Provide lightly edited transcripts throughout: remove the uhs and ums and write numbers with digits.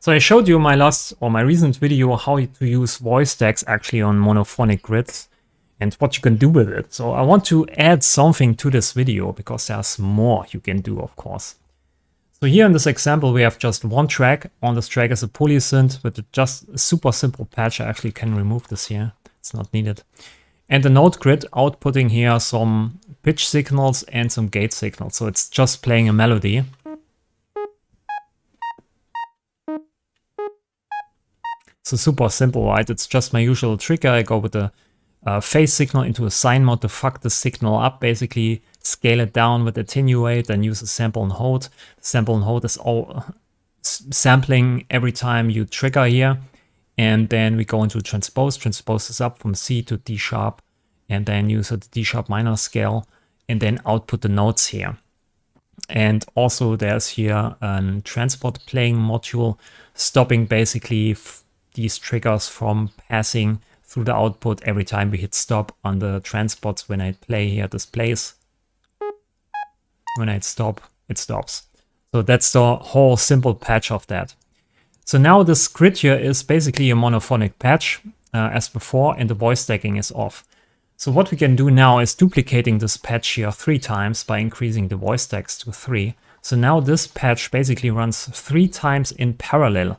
So I showed you my recent video how to use voice decks actually on monophonic grids and what you can do with it. So I want to add something to this video because there's more you can do, of course. So here in this example, we have just one track. On this track is a polysynth with just a super simple patch. I actually can remove this here. It's not needed. And the note grid outputting here some pitch signals and some gate signals. So it's just playing a melody. So super simple, right? It's just my usual trigger. I go with the phase signal into a sine mode to fuck the signal up, basically scale it down with attenuate and use a sample and hold. The sample and hold is all sampling every time you trigger here. And then we go into transpose. Transpose is up from C to D sharp and then use the D sharp minor scale and then output the notes here. And also there's here a transport playing module stopping basically these triggers from passing through the output every time we hit stop on the transports. When I play here, this plays. When I stop, it stops. So that's the whole simple patch of that. So now this grid here is basically a monophonic patch as before, and the voice stacking is off. So what we can do now is duplicating this patch here 3 times by increasing the voice stacks to 3. So now this patch basically runs 3 times in parallel.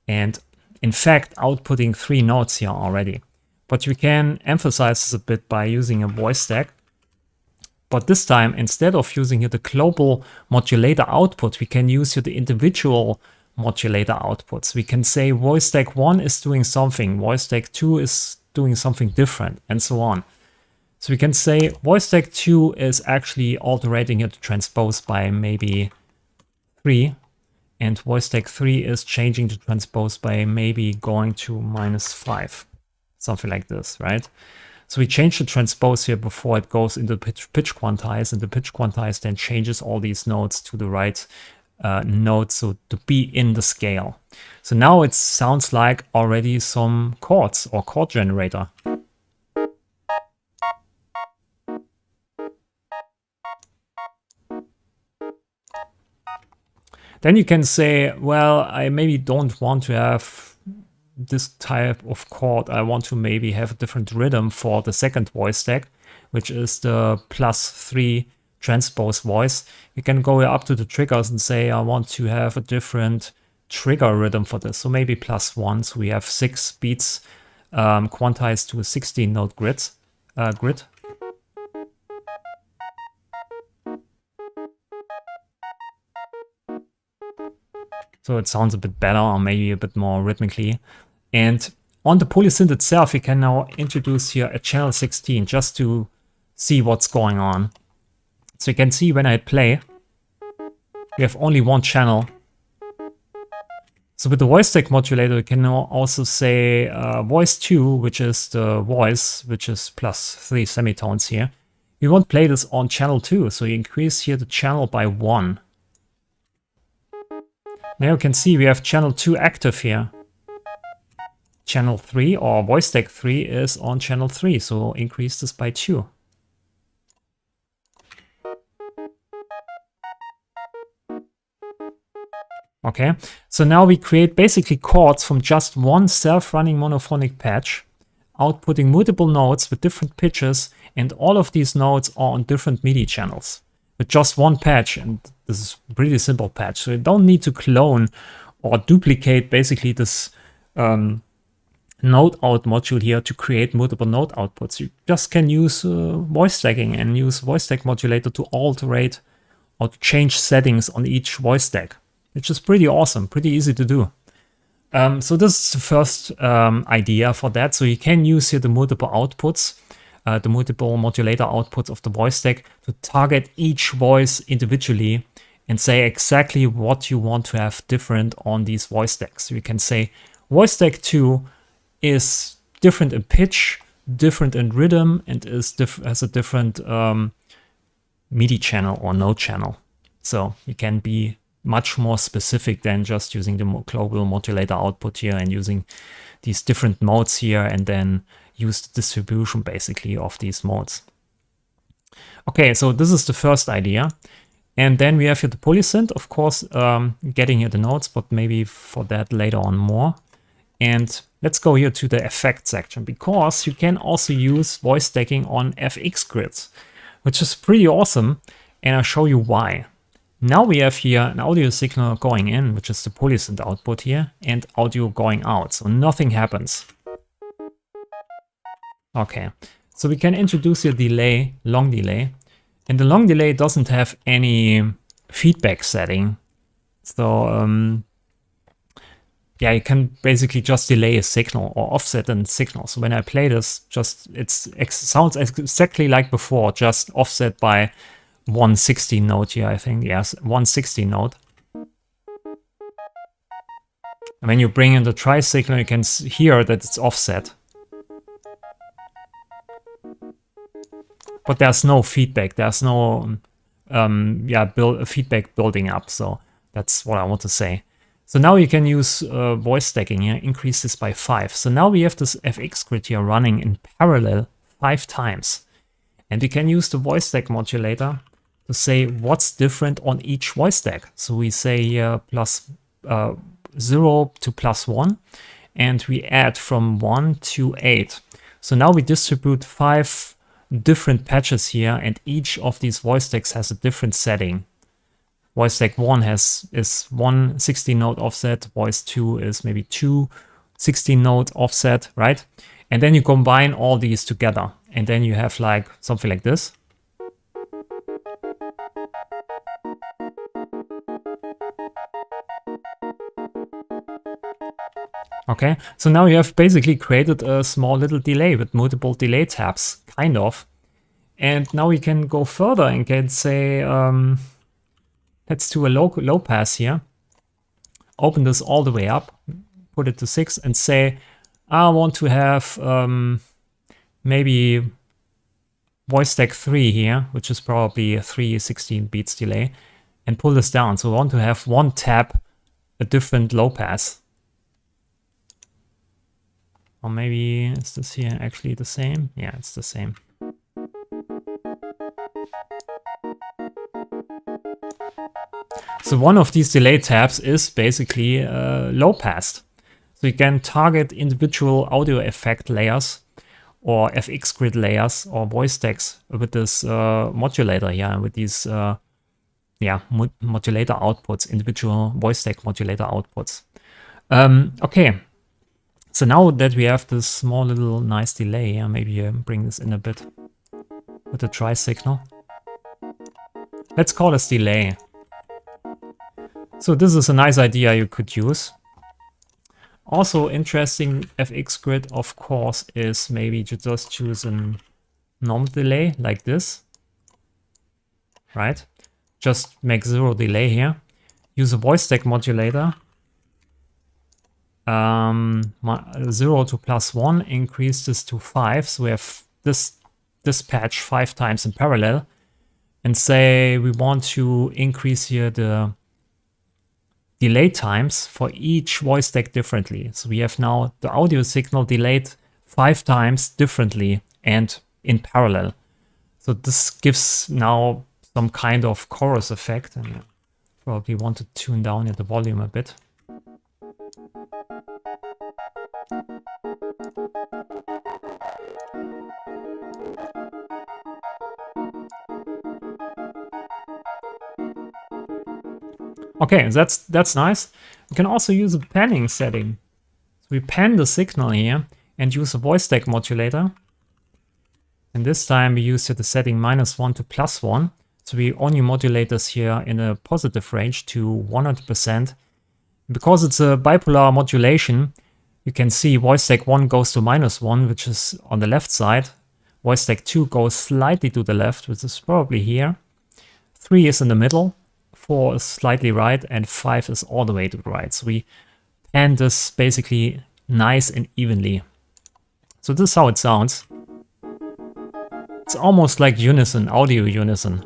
And in fact, outputting 3 notes here already. But we can emphasize this a bit by using a voice stack. But this time, instead of using here the global modulator output, we can use here the individual modulator outputs. We can say voice stack 1 is doing something, voice stack 2 is doing something different, and so on. So we can say voice stack 2 is actually altering here the transpose by maybe 3. And voice stack 3 is changing the transpose by maybe going to -5. Something like this, right? So we change the transpose here before it goes into pitch quantize, and the pitch quantize then changes all these notes to the right note, so to be in the scale. So now it sounds like already some chords or chord generator. Then you can say, well, I maybe don't want to have this type of chord. I want to maybe have a different rhythm for the second voice stack, which is the +3 transpose voice. You can go up to the triggers and say, I want to have a different trigger rhythm for this. So maybe +1. So we have 6 beats quantized to a 16 note grid. So it sounds a bit better or maybe a bit more rhythmically. And on the polysynth itself, we can now introduce here a channel 16 just to see what's going on. So you can see when I play, we have only one channel. So with the voice stack modulator, we can now also say voice 2, which is the voice, which is +3 semitones here. We won't play this on channel 2, so you increase here the channel by 1. Now you can see we have channel 2 active here. Channel 3 or voice stack 3 is on channel 3, so increase this by 2. Okay, so now we create basically chords from just one self-running monophonic patch, outputting multiple notes with different pitches, and all of these notes are on different MIDI channels with just one patch, and this is a pretty simple patch. So you don't need to clone or duplicate basically this note out module here to create multiple note outputs. You just can use voice stacking and use voice stack modulator to alterate or to change settings on each voice stack, which is pretty awesome, pretty easy to do. So this is the first idea for that. So you can use here the multiple outputs, the multiple modulator outputs of the voice stack to target each voice individually and say exactly what you want to have different on these voice stacks. So you can say voice stack 2 is different in pitch, different in rhythm, and has a different MIDI channel or note channel. So you can be much more specific than just using the global modulator output here and using these different modes here and then use the distribution basically of these modes. Okay, so this is the first idea. And then we have here the polysynth, of course, getting here the notes, but maybe for that later on more. And let's go here to the effect section, because you can also use voice stacking on FX grids, which is pretty awesome. And I'll show you why. Now we have here an audio signal going in, which is the polysynth output here, and audio going out. So nothing happens. Okay, so we can introduce here delay, long delay. And the long delay doesn't have any feedback setting. So yeah, you can basically just delay a signal or offset a signal. So when I play this, it sounds exactly like before, just offset by 160 note here, I think. Yes, 160 note. And when you bring in the tri signal, you can hear that it's offset. But there's no feedback. There's no feedback building up. So that's what I want to say. So now you can use voice stacking here, increase this by 5. So now we have this FX grid here running in parallel 5 times. And we can use the voice stack modulator to say what's different on each voice stack. So we say here plus 0 to plus 1, and we add from 1 to 8. So now we distribute 5 different patches here, and each of these voice stacks has a different setting. Voice stack 1 is 1 16 note offset, voice 2 is maybe 2 16 note offset, right? And then you combine all these together, and then you have like something like this. Okay, so now you have basically created a small little delay with multiple delay tabs, kind of. And now we can go further and can say, let's do a low pass here. Open this all the way up, put it to 6, and say, I want to have maybe voice stack 3 here, which is probably a 3 16 beats delay, and pull this down. So we want to have one tab, a different low pass. Or maybe is this here actually the same? Yeah, it's the same. So one of these delay tabs is basically low passed. So you can target individual audio effect layers or FX grid layers or voice stacks with this modulator here, with these modulator outputs, individual voice stack modulator outputs. Okay. So now that we have this small little nice delay, maybe bring this in a bit with a tri signal. Let's call this delay. So this is a nice idea you could use. Also interesting FX grid, of course, is maybe to just choose a normal delay like this, right? Just make 0 delay here. Use a voice stack modulator. 0 to plus 1, increase this to 5. So we have this patch 5 times in parallel. And say we want to increase here the delay times for each voice stack differently. So we have now the audio signal delayed 5 times differently and in parallel. So this gives now some kind of chorus effect. And I probably want to tune down the volume a bit. Okay, that's nice. We can also use a panning setting. So we pan the signal here and use a voice stack modulator. And this time we use the setting -1 to +1. So we only modulate this here in a positive range to 100%. Because it's a bipolar modulation, you can see voice stack 1 goes to -1, which is on the left side. Voice stack 2 goes slightly to the left, which is probably here. 3 is in the middle. 4 is slightly right, and 5 is all the way to the right. So we pan this basically nice and evenly. So this is how it sounds. It's almost like unison, audio unison.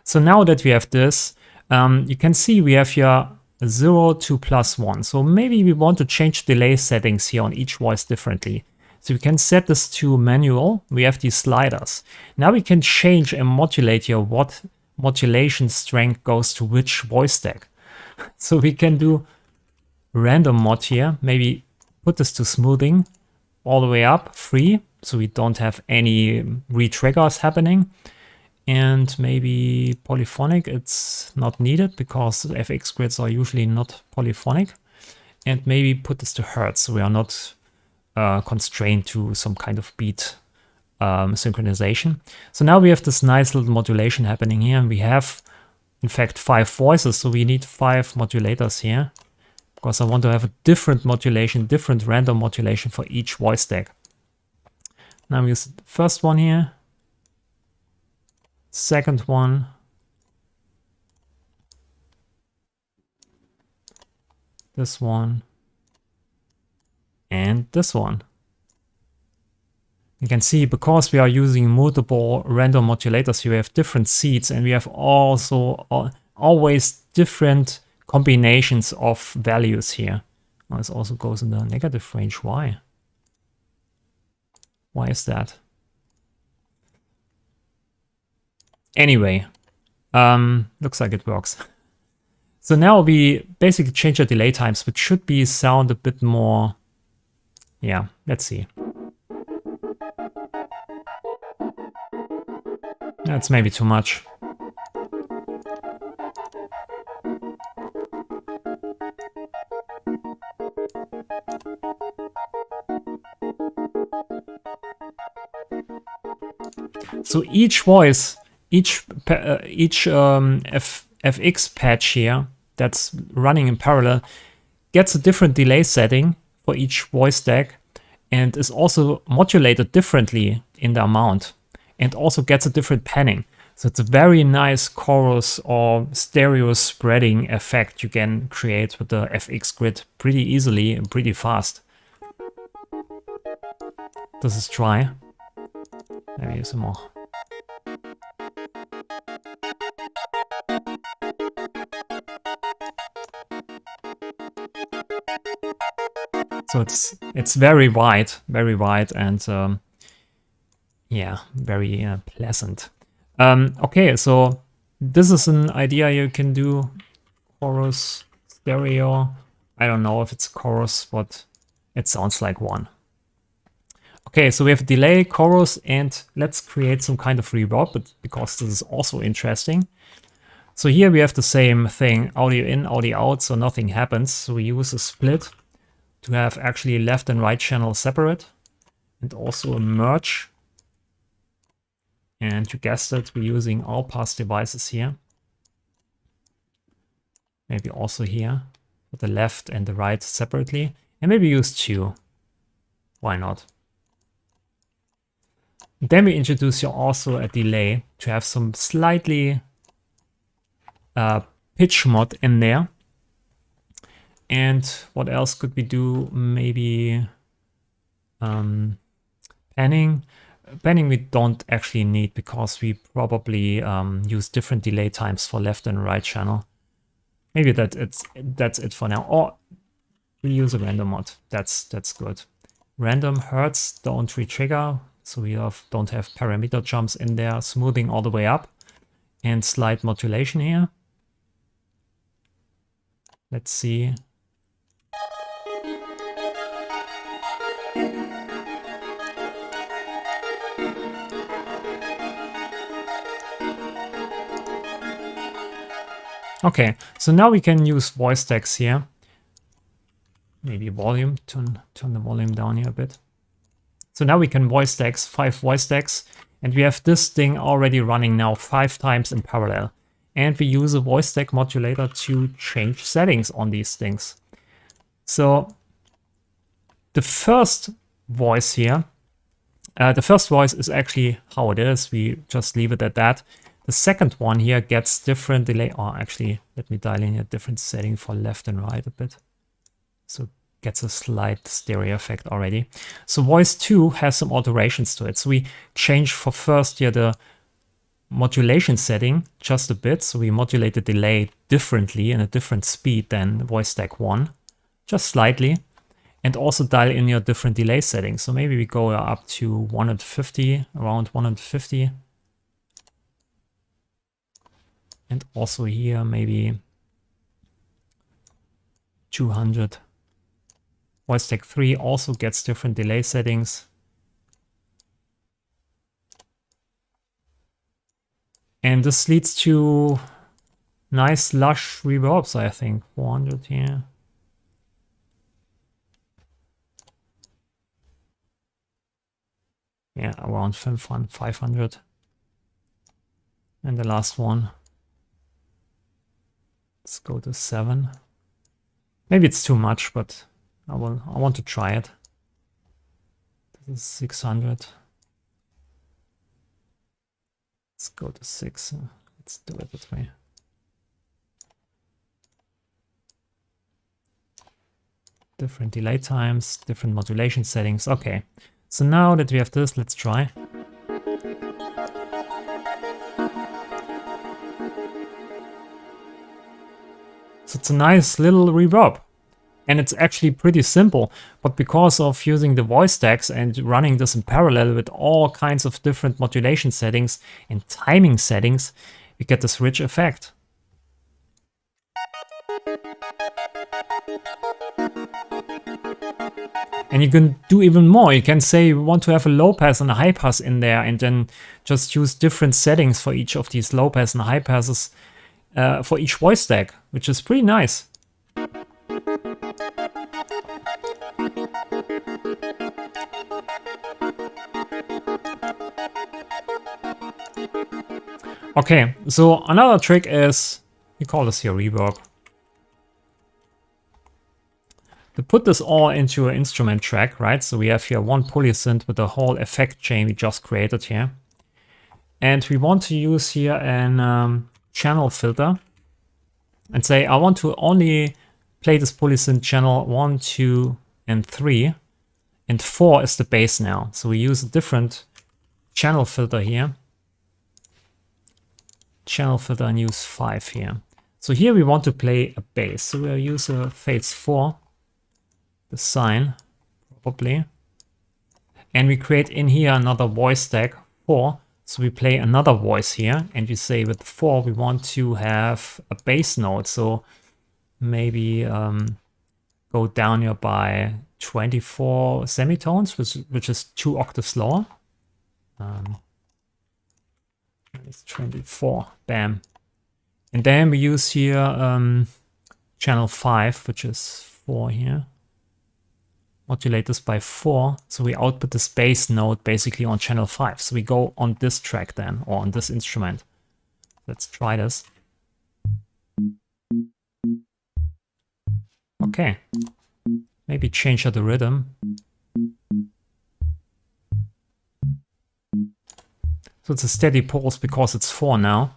So now that we have this, you can see we have here 0 to +1. So maybe we want to change delay settings here on each voice differently. So we can set this to manual. We have these sliders. Now we can change and modulate here what modulation strength goes to which voice stack. So we can do random mod here. Maybe put this to smoothing all the way up, free, so we don't have any re-triggers happening. And maybe polyphonic, it's not needed because FX grids are usually not polyphonic. And maybe put this to hertz, so we are not constrained to some kind of beat synchronization. So now we have this nice little modulation happening here, and we have, in fact, 5 voices, so we need 5 modulators here, because I want to have a different modulation, different random modulation for each voice stack. Now we use the first one here, second one, this one, and this one. You can see, because we are using multiple random modulators, you have different seeds, and we have also always different combinations of values here. Well, this also goes in the negative range. Why? Why is that? Anyway, looks like it works. So now we basically change the delay times, which should be sound a bit more. Yeah, let's see. That's maybe too much. So each voice, each FX patch here that's running in parallel gets a different delay setting for each voice stack, and is also modulated differently in the amount, and also gets a different panning. So it's a very nice chorus or stereo spreading effect you can create with the FX grid pretty easily and pretty fast. This is try. Maybe some more. So it's very wide, and yeah, very pleasant. Okay, so this is an idea you can do. Chorus, stereo. I don't know if it's a chorus, but it sounds like one. Okay, so we have delay, chorus, and let's create some kind of reverb, but because this is also interesting. So here we have the same thing, audio in, audio out, so nothing happens. So we use a split to have actually left and right channel separate, and also a merge. And you guessed it, we're using all pass devices here. Maybe also here, with the left and the right separately. And maybe use 2. Why not? Then we introduce here also a delay to have some slightly pitch mod in there. And what else could we do? Maybe panning. Panning we don't actually need, because we probably use different delay times for left and right channel. Maybe that's it for now. Or we use a random mod. That's good. Random hertz don't re-trigger, so we don't have parameter jumps in there. Smoothing all the way up, and slight modulation here. Let's see. Okay, so now we can use voice stacks here. Maybe volume, turn the volume down here a bit. So now we can voice stacks, 5 voice stacks, and we have this thing already running now 5 times in parallel. And we use a voice stack modulator to change settings on these things. So the first voice here, the first voice is actually how it is. We just leave it at that. The second one here gets different delay. Or actually, let me dial in a different setting for left and right a bit. So gets a slight stereo effect already. So voice 2 has some alterations to it. So we change for first here the modulation setting just a bit. So we modulate the delay differently in a different speed than voice stack 1, just slightly. And also dial in your different delay settings. So maybe we go up to 150, around 150. And also here, maybe 200. Voice stack 3 also gets different delay settings. And this leads to nice lush reverbs, I think. 400 here. Yeah, around 500. And the last one. Let's go to 7. Maybe it's too much, but I want to try it. This is 600. Let's go to 6. Let's do it that way. Different delay times, different modulation settings. Okay, so now that we have this, let's try. So it's a nice little reverb. And it's actually pretty simple, but because of using the voice stacks and running this in parallel with all kinds of different modulation settings and timing settings, we get this rich effect. And you can do even more. You can say you want to have a low pass and a high pass in there, and then just use different settings for each of these low pass and high passes for each voice stack, which is pretty nice. Okay, so another trick is, we call this here rework. To put this all into an instrument track, right? So we have here one polysynth with the whole effect chain we just created here. And we want to use here an channel filter and say, I want to only play this polysynth channel 1, 2, and 3. And 4 is the bass now. So we use a different channel filter here. Channel filter and use 5 here. So here we want to play a bass. So we'll use a phase 4, the sine, probably. And we create in here another voice stack 4. So we play another voice here. And we say with 4 we want to have a bass note. So maybe go down here by 24 semitones, which is 2 octaves lower. It's 24, bam. And then we use here channel 5, which is 4 here. Modulate this by 4, so we output this bass note basically on channel 5. So we go on this track then, or on this instrument. Let's try this. Okay, maybe change the rhythm. So it's a steady pulse because it's 4 now.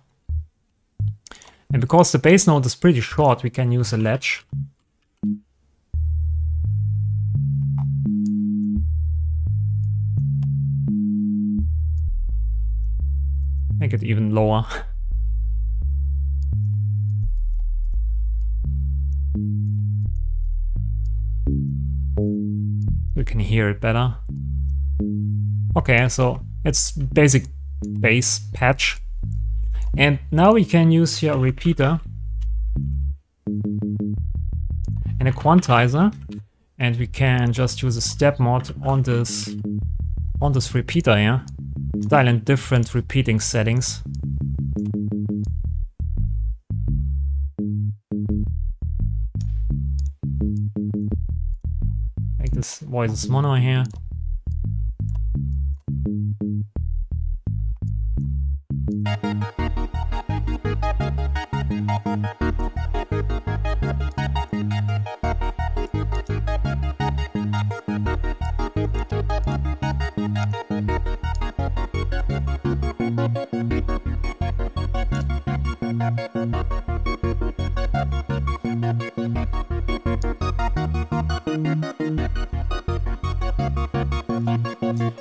And because the bass note is pretty short, we can use a ledge. Make it even lower. We can hear it better. Okay, so it's basic bass patch. And now we can use here a repeater and a quantizer, and we can just use a step mod on this repeater here. Dial in different repeating settings. Make this voices mono here.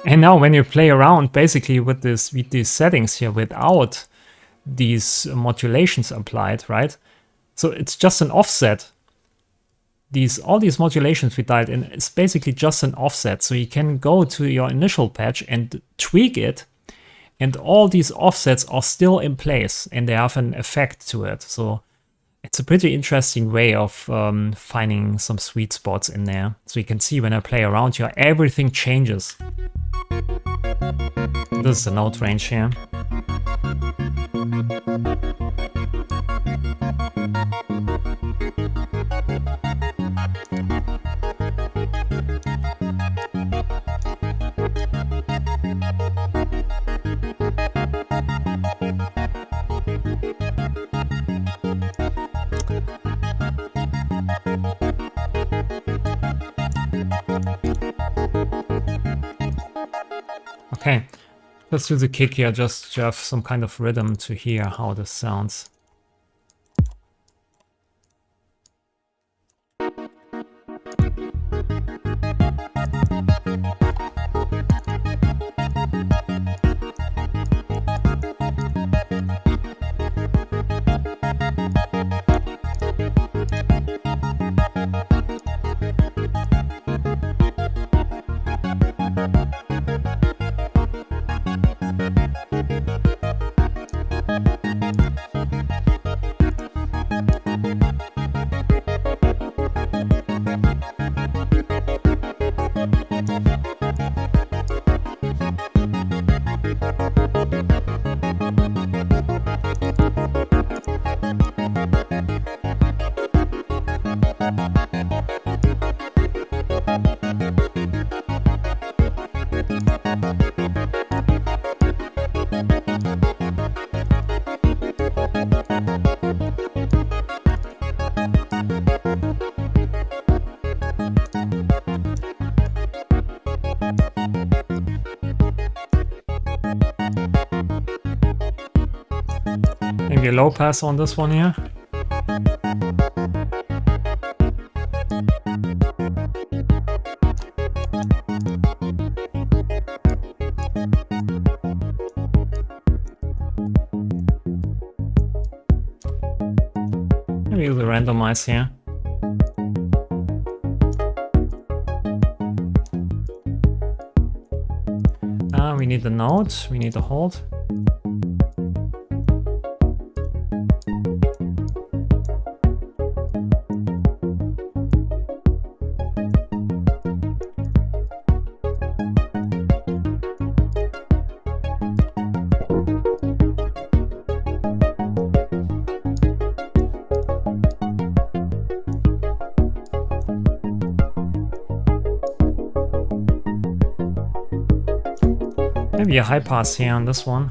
And now when you play around basically with these settings here without these modulations applied, right? So it's just an offset. All these modulations we dialed in, it's basically just an offset. So you can go to your initial patch and tweak it, and all these offsets are still in place and they have an effect to it. So it's a pretty interesting way of finding some sweet spots in there. So you can see when I play around here, everything changes. This is the note range here. Okay, let's do the kick here just to have some kind of rhythm to hear how this sounds. Maybe a low pass on this one here. Maybe use a randomize here. We need the note, we need the hold. Maybe a high pass here on this one.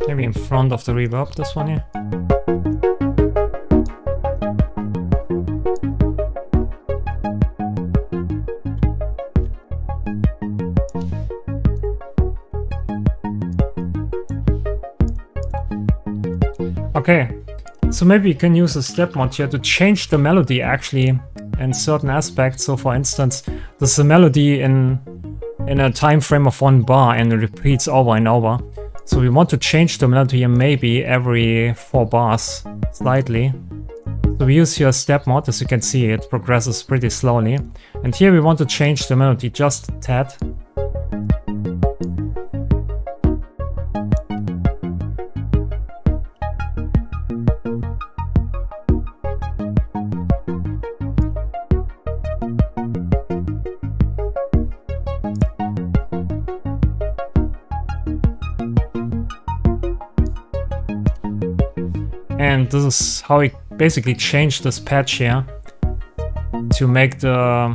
Maybe in front of the reverb, this one here. Okay, so maybe you can use a step mod here to change the melody actually in certain aspects. So for instance, there's a melody in a time frame of 1 bar and it repeats over and over. So we want to change the melody here maybe every 4 bars slightly. So we use here step mod. As you can see, it progresses pretty slowly. And here we want to change the melody just a tad. And this is how we basically changed this patch here to make the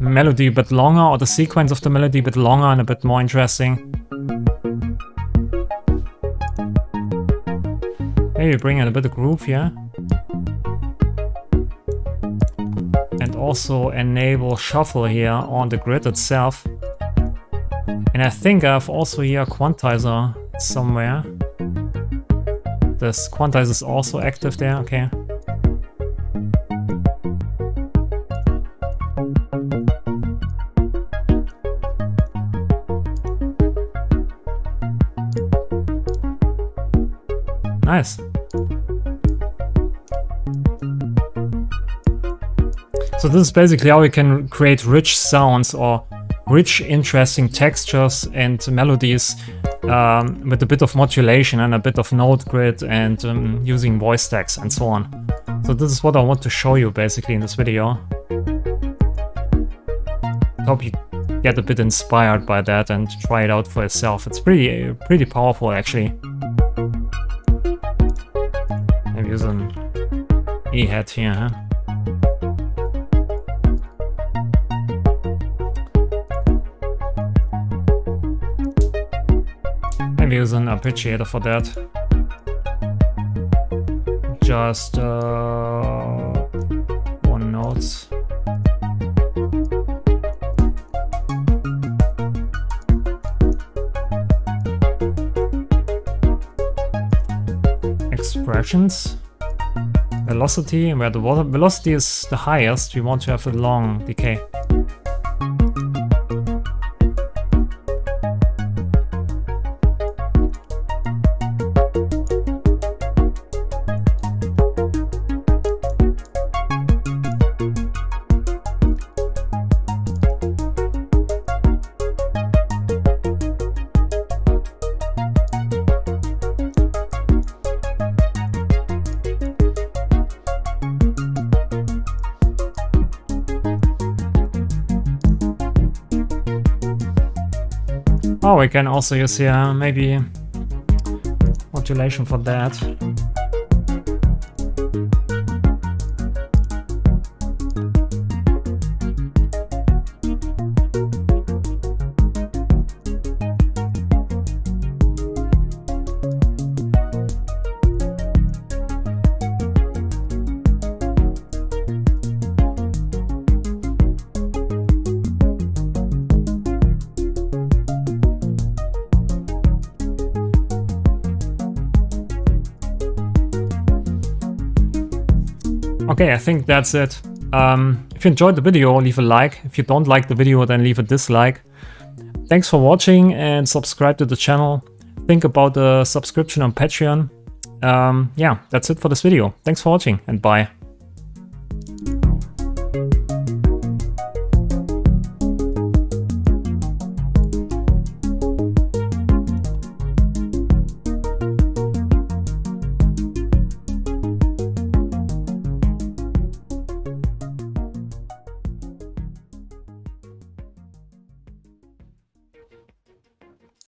melody a bit longer, or the sequence of the melody a bit longer and a bit more interesting. Maybe bring in a bit of groove here. And also enable shuffle here on the grid itself. And I think I have also here a quantizer somewhere. This quantize is also active there, okay. Nice. So this is basically how we can create rich sounds or rich, interesting textures and melodies with a bit of modulation and a bit of note grid and using voice stacks and so on. So this is what I want to show you basically in this video. Hope you get a bit inspired by that and try it out for yourself. It's pretty powerful actually. Maybe use an E hat here, huh? Maybe use an arpeggiator for that. Just one note. Expressions. Velocity, and where the velocity is the highest, we want to have a long decay. Oh, we can also use here maybe modulation for that. Okay, I think that's it. If you enjoyed the video, leave a like. If you don't like the video, then leave a dislike. Thanks for watching and subscribe to the channel. Think about the subscription on Patreon. Yeah, that's it for this video. Thanks for watching and bye.